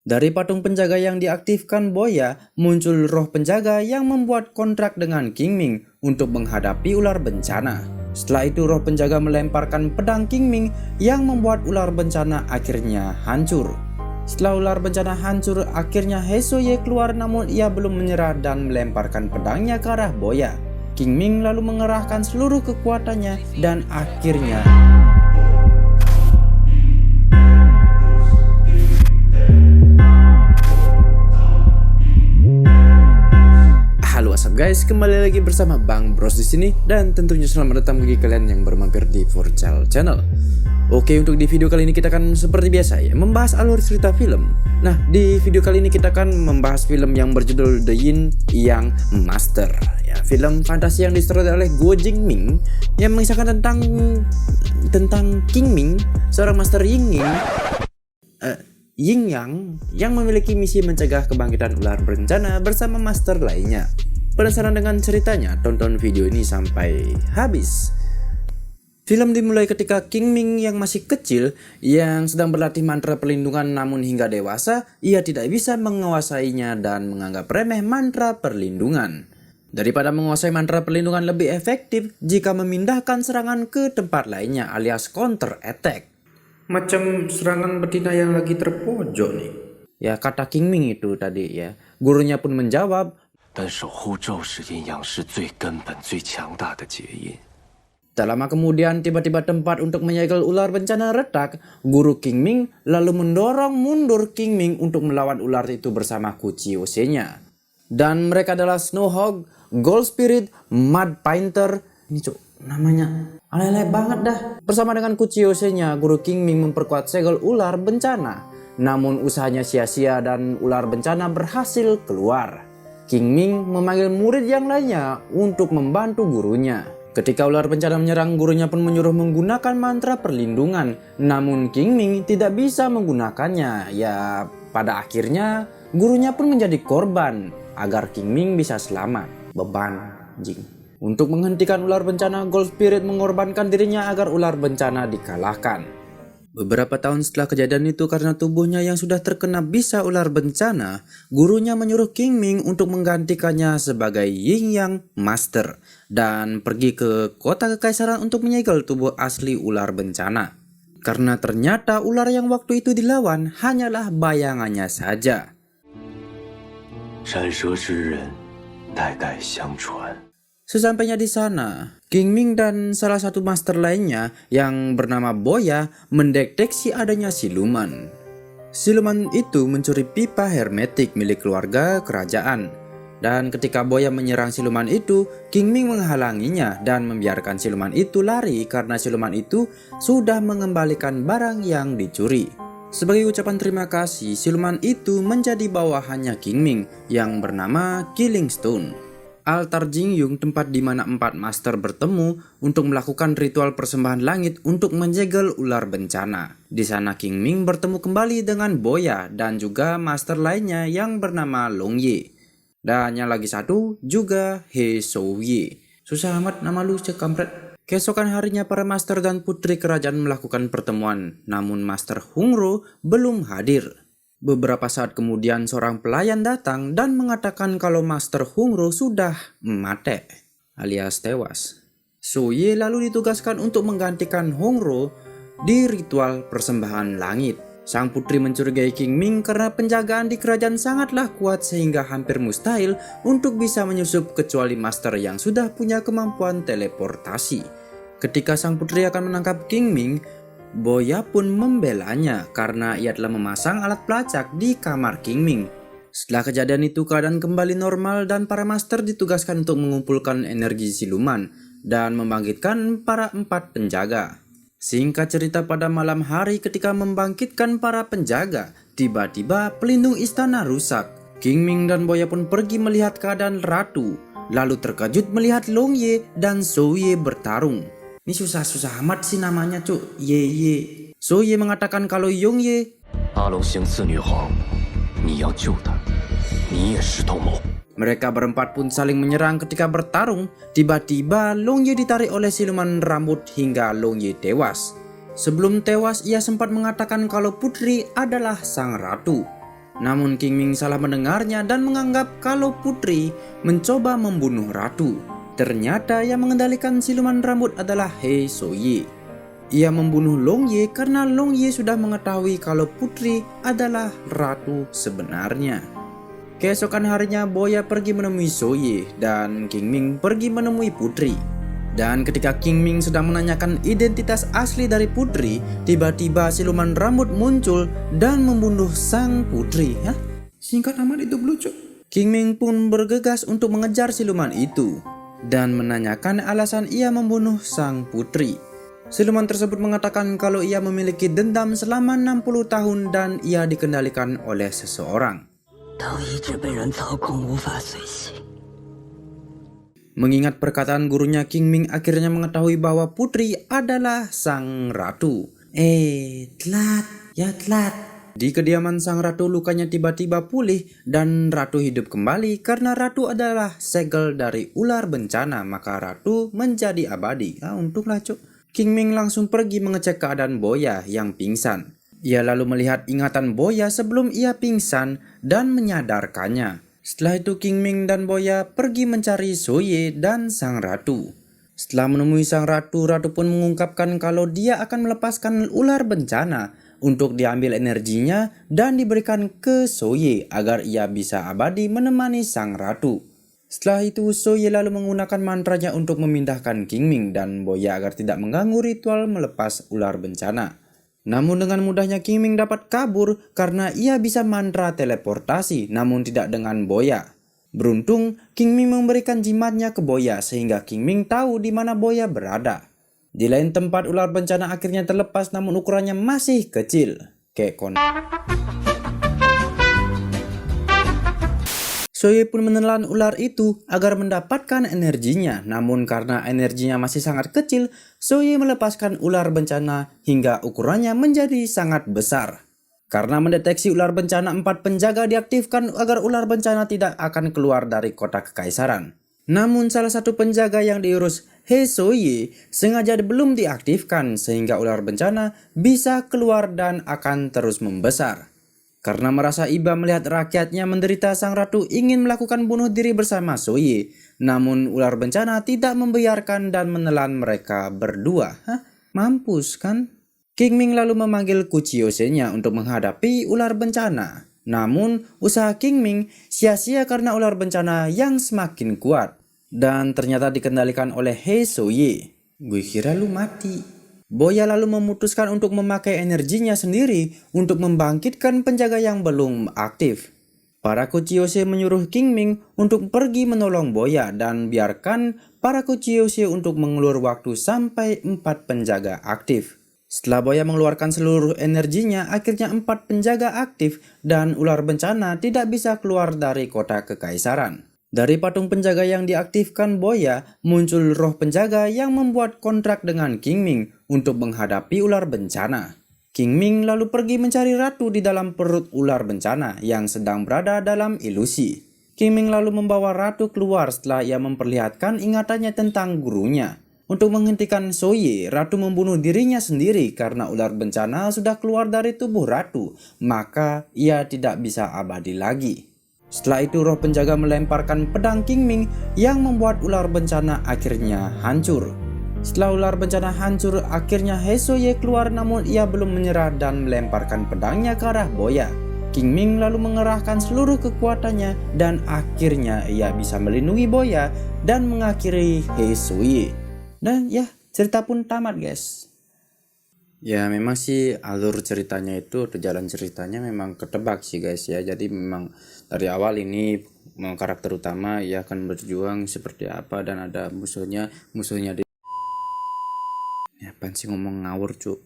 Dari patung penjaga yang diaktifkan Boya, muncul roh penjaga yang membuat kontrak dengan King Ming untuk menghadapi ular bencana. Setelah itu roh penjaga melemparkan pedang King Ming yang membuat ular bencana akhirnya hancur. Setelah ular bencana hancur, akhirnya He Souye keluar namun ia belum menyerah dan melemparkan pedangnya ke arah Boya. King Ming lalu mengerahkan seluruh kekuatannya dan akhirnya Halo what's up guys, kembali lagi bersama Bang Bros di sini dan tentunya selamat datang bagi kalian yang baru mampir di Forcal Channel. Oke, untuk di video kali ini kita akan seperti biasa ya membahas alur cerita film. Nah, di video kali ini kita akan membahas film yang berjudul The Yin Yang Master. Ya, film fantasi yang disutradarai oleh Guo Jingming yang mengisahkan tentang King Ming, seorang master Yin Yang yang memiliki misi mencegah kebangkitan ular berencana bersama master lainnya. Penasaran dengan ceritanya? Tonton video ini sampai habis. Film dimulai ketika King Ming yang masih kecil yang sedang berlatih mantra perlindungan, namun hingga dewasa ia tidak bisa menguasainya dan menganggap remeh mantra perlindungan. Daripada menguasai mantra perlindungan, lebih efektif jika memindahkan serangan ke tempat lainnya alias counter attack. Macam serangan betina yang lagi terpojok nih. Ya, kata King Ming itu tadi ya. Gurunya pun menjawab, tak lama kemudian tiba-tiba tempat untuk menyegel ular bencana retak. Guru King Ming lalu mendorong mundur King Ming untuk melawan ular itu bersama Kuchiyose-nya. Dan mereka adalah Snowhawk, Gold Spirit, Mud Painter. Ini namanya alay-alay banget dah. Bersama dengan Kuchiyose-nya, Guru King Ming memperkuat segel ular bencana. Namun usahanya sia-sia dan ular bencana berhasil keluar. King Ming memanggil murid yang lainnya untuk membantu gurunya. Ketika ular bencana menyerang, gurunya pun menyuruh menggunakan mantra perlindungan. Namun King Ming tidak bisa menggunakannya. Ya, pada akhirnya gurunya pun menjadi korban agar King Ming bisa selamat. Beban jing. Untuk menghentikan ular bencana, Gold Spirit mengorbankan dirinya agar ular bencana dikalahkan. Beberapa tahun setelah kejadian itu, karena tubuhnya yang sudah terkena bisa ular bencana, gurunya menyuruh King Ming untuk menggantikannya sebagai Yin Yang Master dan pergi ke kota kekaisaran untuk menyegel tubuh asli ular bencana. Karena ternyata ular yang waktu itu dilawan hanyalah bayangannya saja. Sesampainya di sana, King Ming dan salah satu master lainnya yang bernama Boya mendeteksi adanya siluman. Siluman itu mencuri pipa hermetik milik keluarga kerajaan. Dan ketika Boya menyerang siluman itu, King Ming menghalanginya dan membiarkan siluman itu lari karena siluman itu sudah mengembalikan barang yang dicuri. Sebagai ucapan terima kasih, siluman itu menjadi bawahannya King Ming yang bernama Killing Stone. Altar Jingyung, tempat di mana 4 master bertemu untuk melakukan ritual persembahan langit untuk menjegel ular bencana. Di sana King Ming bertemu kembali dengan Boya dan juga master lainnya yang bernama Long Ye. Dan yang lagi satu juga He Souye. Susah amat nama lu cekampret. Keesokan harinya para master dan putri kerajaan melakukan pertemuan, namun Master Hungro belum hadir. Beberapa saat kemudian seorang pelayan datang dan mengatakan kalau Master Hungro sudah mati alias tewas. Souye lalu ditugaskan untuk menggantikan Hungro di ritual persembahan langit. Sang putri mencurigai King Ming karena penjagaan di kerajaan sangatlah kuat sehingga hampir mustahil untuk bisa menyusup kecuali master yang sudah punya kemampuan teleportasi. Ketika sang putri akan menangkap King Ming, Boya pun membelanya karena ia telah memasang alat pelacak di kamar King Ming. Setelah kejadian itu, keadaan kembali normal dan para master ditugaskan untuk mengumpulkan energi siluman dan membangkitkan para 4 penjaga. Singkat cerita, pada malam hari ketika membangkitkan para penjaga, tiba-tiba pelindung istana rusak. King Ming dan Boya pun pergi melihat keadaan ratu, lalu terkejut melihat Long Ye dan Souye bertarung. Ini susah-susah amat sih namanya cuk. Ye. Souye mengatakan kalau Long Ye mereka berempat pun saling menyerang. Ketika bertarung, tiba-tiba Long Ye ditarik oleh siluman rambut hingga Long Ye tewas. Sebelum tewas, ia sempat mengatakan kalau putri adalah sang ratu. Namun King Ming salah mendengarnya dan menganggap kalau putri mencoba membunuh ratu. Ternyata yang mengendalikan siluman rambut adalah He Soye. Ia membunuh Long Ye karena Long Ye sudah mengetahui kalau putri adalah ratu sebenarnya. Keesokan harinya Boya pergi menemui Soye dan King Ming pergi menemui putri. Dan ketika King Ming sedang menanyakan identitas asli dari putri, tiba-tiba siluman rambut muncul dan membunuh sang putri. Hah? Singkat amat itu lucu. King Ming pun bergegas untuk mengejar siluman itu dan menanyakan alasan ia membunuh sang putri. Siluman tersebut mengatakan kalau ia memiliki dendam selama 60 tahun dan ia dikendalikan oleh seseorang. Mengingat perkataan gurunya, King Ming akhirnya mengetahui bahwa putri adalah sang ratu. Telat. Di kediaman sang ratu lukanya tiba-tiba pulih dan ratu hidup kembali karena ratu adalah segel dari ular bencana, maka ratu menjadi abadi. Untunglah cuk. King Ming langsung pergi mengecek keadaan Boya yang pingsan. Ia lalu melihat ingatan Boya sebelum ia pingsan dan menyadarkannya. Setelah itu King Ming dan Boya pergi mencari Soye dan sang ratu. Setelah menemui sang ratu, ratu pun mengungkapkan kalau dia akan melepaskan ular bencana untuk diambil energinya dan diberikan ke Soye agar ia bisa abadi menemani sang ratu. Setelah itu Soye lalu menggunakan mantranya untuk memindahkan King Ming dan Boya agar tidak mengganggu ritual melepas ular bencana. Namun dengan mudahnya King Ming dapat kabur karena ia bisa mantra teleportasi namun tidak dengan Boya. Beruntung King Ming memberikan jimatnya ke Boya sehingga King Ming tahu di mana Boya berada. Di lain tempat ular bencana akhirnya terlepas namun ukurannya masih kecil. Soye pun menelan ular itu agar mendapatkan energinya, namun karena energinya masih sangat kecil, Soye melepaskan ular bencana hingga ukurannya menjadi sangat besar. Karena mendeteksi ular bencana, 4 penjaga diaktifkan agar ular bencana tidak akan keluar dari kota kekaisaran. Namun salah satu penjaga yang diurus He Soye sengaja belum diaktifkan sehingga ular bencana bisa keluar dan akan terus membesar. Karena merasa iba melihat rakyatnya menderita, sang ratu ingin melakukan bunuh diri bersama Soye. Namun ular bencana tidak membiarkan dan menelan mereka berdua. Mampus kan? King Ming lalu memanggil Kuchiyose-nya untuk menghadapi ular bencana. Namun usaha King Ming sia-sia karena ular bencana yang semakin kuat. Dan ternyata dikendalikan oleh He Soye. Gue kira lu mati. Boya lalu memutuskan untuk memakai energinya sendiri untuk membangkitkan penjaga yang belum aktif. Para Kuchiyose menyuruh King Ming untuk pergi menolong Boya dan biarkan para Kuchiyose untuk mengulur waktu sampai 4 penjaga aktif. Setelah Boya mengeluarkan seluruh energinya, akhirnya 4 penjaga aktif dan ular bencana tidak bisa keluar dari kota kekaisaran. Dari patung penjaga yang diaktifkan Boya, muncul roh penjaga yang membuat kontrak dengan King Ming untuk menghadapi ular bencana. King Ming lalu pergi mencari ratu di dalam perut ular bencana yang sedang berada dalam ilusi. King Ming lalu membawa ratu keluar setelah ia memperlihatkan ingatannya tentang gurunya. Untuk menghentikan Soye, ratu membunuh dirinya sendiri karena ular bencana sudah keluar dari tubuh ratu, maka ia tidak bisa abadi lagi. Setelah itu roh penjaga melemparkan pedang King Ming yang membuat ular bencana akhirnya hancur. Setelah ular bencana hancur, akhirnya He Soye keluar namun ia belum menyerah dan melemparkan pedangnya ke arah Boya. King Ming lalu mengerahkan seluruh kekuatannya dan akhirnya ia bisa melindungi Boya dan mengakhiri He Soye. Dan ya, cerita pun tamat guys. Ya memang sih alur ceritanya itu atau jalan ceritanya memang ketebak sih guys ya. Jadi memang dari awal ini karakter utama ya akan berjuang seperti apa dan ada musuhnya di ya apaan sih ngomong ngawur cuk.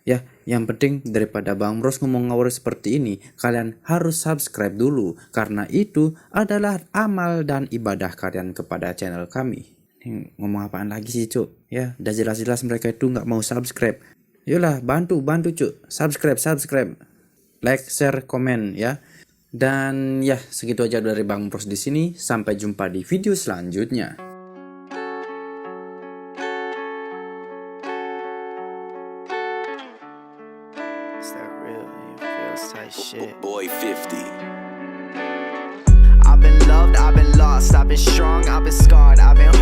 Ya yang penting daripada Bang Bros ngomong ngawur seperti ini, kalian harus subscribe dulu karena itu adalah amal dan ibadah kalian kepada channel kami. Ini ngomong apaan lagi sih cuk? Ya udah jelas-jelas mereka itu nggak mau subscribe. Yolah bantu cuk, subscribe, like, share, komen ya. Dan ya segitu aja dari Bang Bros di sini. Sampai jumpa di video selanjutnya. Boy 50. lost, I've been strong, I've been scarred, I've been